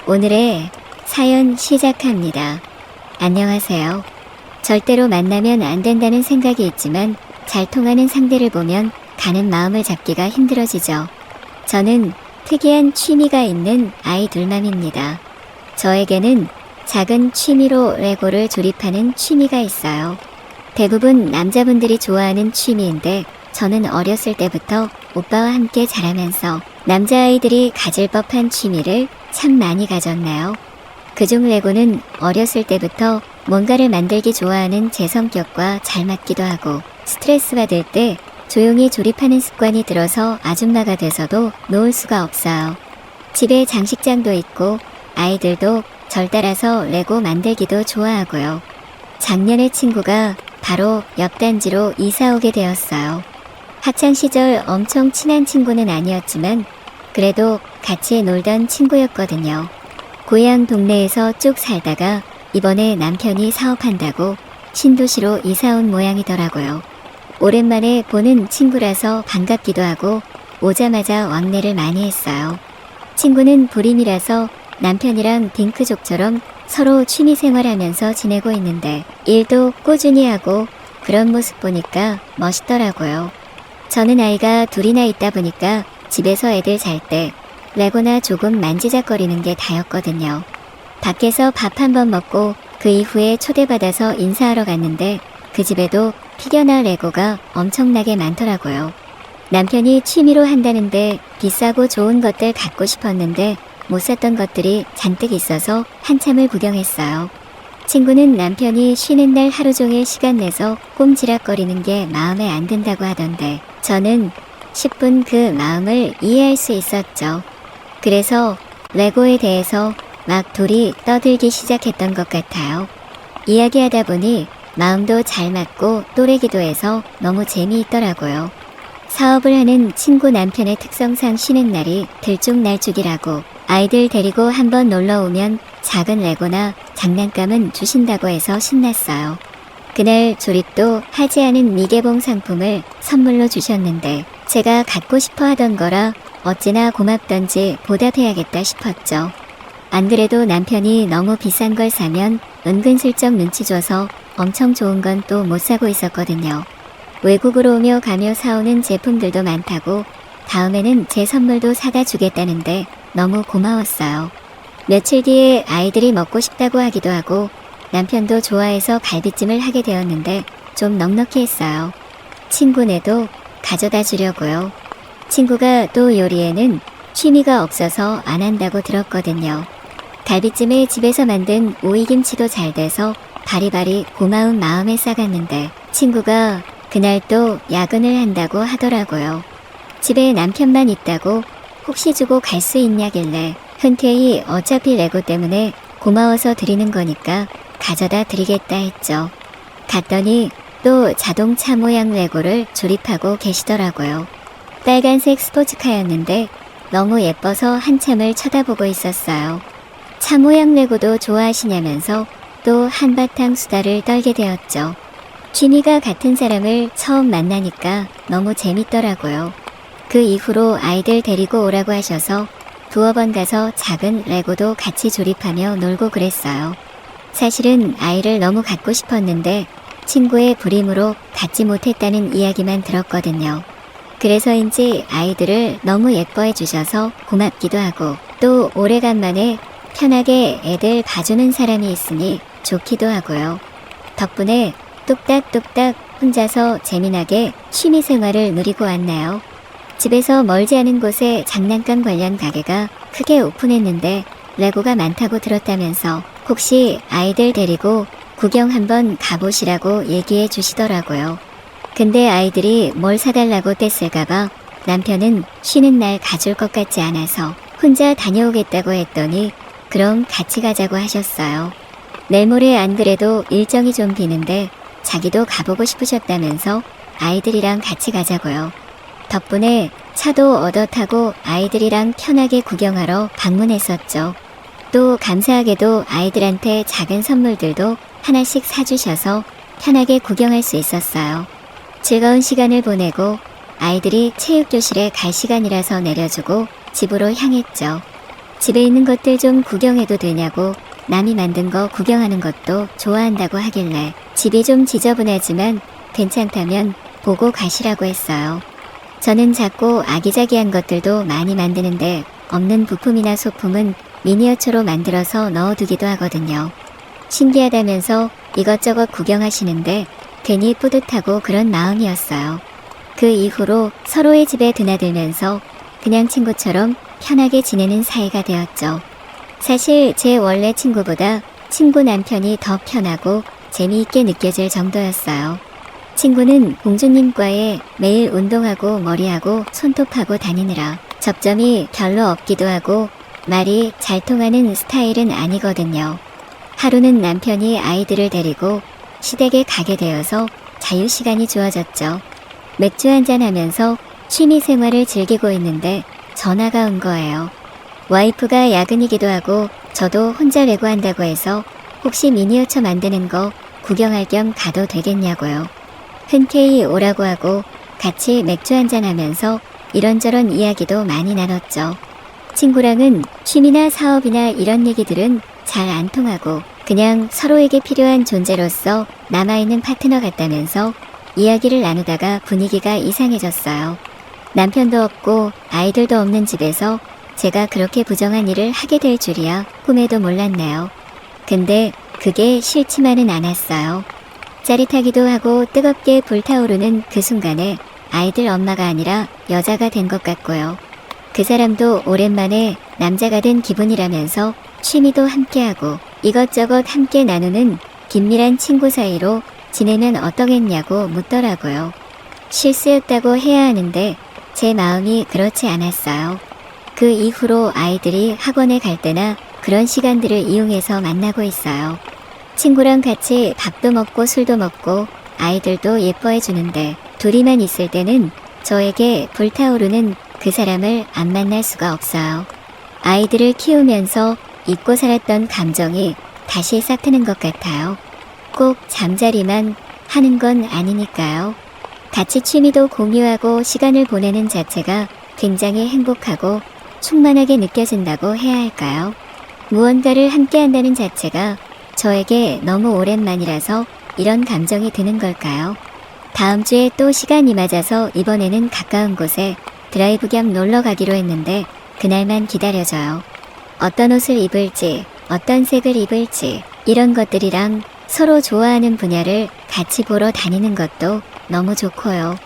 오늘의 사연 시작합니다. 안녕하세요. 절대로 만나면 안 된다는 생각이 있지만 잘 통하는 상대를 보면 가는 마음을 잡기가 힘들어지죠. 저는 특이한 취미가 있는 아이 둘맘입니다. 저에게는 작은 취미로 레고를 조립하는 취미가 있어요. 대부분 남자분들이 좋아하는 취미인데 저는 어렸을 때부터 오빠와 함께 자라면서 남자아이들이 가질 법한 취미를 참 많이 가졌나요? 그중 레고는 어렸을 때부터 뭔가를 만들기 좋아하는 제 성격과 잘 맞기도 하고 스트레스 받을 때 조용히 조립하는 습관이 들어서 아줌마가 돼서도 놓을 수가 없어요. 집에 장식장도 있고 아이들도 절 따라서 레고 만들기도 좋아하고요. 작년에 친구가 바로 옆 단지로 이사 오게 되었어요. 학창시절 엄청 친한 친구는 아니었지만 그래도 같이 놀던 친구였거든요. 고향 동네에서 쭉 살다가 이번에 남편이 사업한다고 신도시로 이사 온 모양이더라고요. 오랜만에 보는 친구라서 반갑기도 하고 오자마자 왕래를 많이 했어요. 친구는 불임이라서 남편이랑 딩크족처럼 서로 취미생활하면서 지내고 있는데 일도 꾸준히 하고 그런 모습 보니까 멋있더라고요. 저는 아이가 둘이나 있다 보니까 집에서 애들 잘 때 레고나 조금 만지작거리는 게 다였거든요. 밖에서 밥 한 번 먹고 그 이후에 초대받아서 인사하러 갔는데 그 집에도 피겨나 레고가 엄청나게 많더라고요. 남편이 취미로 한다는데 비싸고 좋은 것들 갖고 싶었는데 못 샀던 것들이 잔뜩 있어서 한참을 구경했어요. 친구는 남편이 쉬는 날 하루 종일 시간 내서 꼼지락거리는 게 마음에 안 든다고 하던데 저는 10분 그 마음을 이해할 수 있었죠. 그래서 레고에 대해서 막 둘이 떠들기 시작했던 것 같아요. 이야기하다 보니 마음도 잘 맞고 또래기도 해서 너무 재미있더라고요. 사업을 하는 친구 남편의 특성상 쉬는 날이 들쭉날쭉이라고 아이들 데리고 한번 놀러 오면 작은 레고나 장난감은 주신다고 해서 신났어요. 그날 조립도 하지 않은 미개봉 상품을 선물로 주셨는데 제가 갖고 싶어 하던 거라 어찌나 고맙던지 보답해야겠다 싶었죠. 안 그래도 남편이 너무 비싼 걸 사면 은근슬쩍 눈치 줘서 엄청 좋은 건 또 못 사고 있었거든요. 외국으로 오며 가며 사오는 제품들도 많다고 다음에는 제 선물도 사다 주겠다는데 너무 고마웠어요. 며칠 뒤에 아이들이 먹고 싶다고 하기도 하고 남편도 좋아해서 갈비찜을 하게 되었는데 좀 넉넉히 했어요. 친구네도 가져다 주려고요. 친구가 또 요리에는 취미가 없어서 안 한다고 들었거든요. 갈비찜에 집에서 만든 오이김치도 잘 돼서 바리바리 고마운 마음에 싸갔는데 친구가 그날 또 야근을 한다고 하더라고요. 집에 남편만 있다고 혹시 주고 갈 수 있냐길래 흔쾌히 어차피 레고 때문에 고마워서 드리는 거니까 가져다 드리겠다 했죠. 갔더니 또 자동차 모양 레고를 조립하고 계시더라고요. 빨간색 스포츠카였는데 너무 예뻐서 한참을 쳐다보고 있었어요. 차 모양 레고도 좋아하시냐면서 또 한바탕 수다를 떨게 되었죠. 취미가 같은 사람을 처음 만나니까 너무 재밌더라고요. 그 이후로 아이들 데리고 오라고 하셔서 두어 번 가서 작은 레고도 같이 조립하며 놀고 그랬어요. 사실은 아이를 너무 갖고 싶었는데 친구의 불임으로 갖지 못했다는 이야기만 들었거든요. 그래서인지 아이들을 너무 예뻐해 주셔서 고맙기도 하고 또 오래간만에 편하게 애들 봐주는 사람이 있으니 좋기도 하고요. 덕분에 뚝딱뚝딱 혼자서 재미나게 취미생활을 누리고 왔나요? 집에서 멀지 않은 곳에 장난감 관련 가게가 크게 오픈했는데 레고가 많다고 들었다면서 혹시 아이들 데리고 구경 한번 가보시라고 얘기해 주시더라고요. 근데 아이들이 뭘 사달라고 뗐을까봐 남편은 쉬는 날 가줄 것 같지 않아서 혼자 다녀오겠다고 했더니 그럼 같이 가자고 하셨어요. 내일 모레 안 그래도 일정이 좀 비는데 자기도 가보고 싶으셨다면서 아이들이랑 같이 가자고요. 덕분에 차도 얻어 타고 아이들이랑 편하게 구경하러 방문했었죠. 또 감사하게도 아이들한테 작은 선물들도 하나씩 사주셔서 편하게 구경할 수 있었어요. 즐거운 시간을 보내고 아이들이 체육교실에 갈 시간이라서 내려주고 집으로 향했죠. 집에 있는 것들 좀 구경해도 되냐고 남이 만든 거 구경하는 것도 좋아한다고 하길래 집이 좀 지저분하지만 괜찮다면 보고 가시라고 했어요. 저는 작고 아기자기한 것들도 많이 만드는데 없는 부품이나 소품은 미니어처로 만들어서 넣어두기도 하거든요. 신기하다면서 이것저것 구경하시는데 괜히 뿌듯하고 그런 마음이었어요. 그 이후로 서로의 집에 드나들면서 그냥 친구처럼 편하게 지내는 사이가 되었죠. 사실 제 원래 친구보다 친구 남편이 더 편하고 재미있게 느껴질 정도였어요. 친구는 공주님과에 매일 운동하고 머리하고 손톱하고 다니느라 접점이 별로 없기도 하고 말이 잘 통하는 스타일은 아니거든요. 하루는 남편이 아이들을 데리고 시댁에 가게 되어서 자유시간이 주어졌죠. 맥주 한잔 하면서 취미생활을 즐기고 있는데 전화가 온 거예요. 와이프가 야근이기도 하고 저도 혼자 외고한다고 해서 혹시 미니어처 만드는 거 구경할 겸 가도 되겠냐고요. 흔쾌히 오라고 하고 같이 맥주 한잔 하면서 이런저런 이야기도 많이 나눴죠. 친구랑은 취미나 사업이나 이런 얘기들은 잘 안 통하고 그냥 서로에게 필요한 존재로서 남아있는 파트너 같다면서 이야기를 나누다가 분위기가 이상해졌어요. 남편도 없고 아이들도 없는 집에서 제가 그렇게 부정한 일을 하게 될 줄이야 꿈에도 몰랐네요. 근데 그게 싫지만은 않았어요. 짜릿하기도 하고 뜨겁게 불타오르는 그 순간에 아이들 엄마가 아니라 여자가 된 것 같고요. 그 사람도 오랜만에 남자가 된 기분이라면서 취미도 함께하고 이것저것 함께 나누는 긴밀한 친구 사이로 지내면 어떠겠냐고 묻더라고요. 실수였다고 해야 하는데 제 마음이 그렇지 않았어요. 그 이후로 아이들이 학원에 갈 때나 그런 시간들을 이용해서 만나고 있어요. 친구랑 같이 밥도 먹고 술도 먹고 아이들도 예뻐해 주는데 둘이만 있을 때는 저에게 불타오르는 그 사람을 안 만날 수가 없어요. 아이들을 키우면서 잊고 살았던 감정이 다시 싹트는 것 같아요. 꼭 잠자리만 하는 건 아니니까요. 같이 취미도 공유하고 시간을 보내는 자체가 굉장히 행복하고 충만하게 느껴진다고 해야 할까요? 무언가를 함께 한다는 자체가 저에게 너무 오랜만이라서 이런 감정이 드는 걸까요? 다음 주에 또 시간이 맞아서 이번에는 가까운 곳에 드라이브 겸 놀러 가기로 했는데 그날만 기다려줘요. 어떤 옷을 입을지, 어떤 색을 입을지 이런 것들이랑 서로 좋아하는 분야를 같이 보러 다니는 것도 너무 좋고요.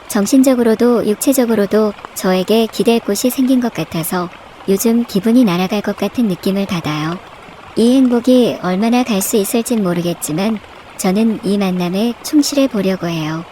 정신적으로도 육체적으로도 저에게 기댈 곳이 생긴 것 같아서 요즘 기분이 날아갈 것 같은 느낌을 받아요. 이 행복이 얼마나 갈 수 있을진 모르겠지만 저는 이 만남에 충실해 보려고 해요.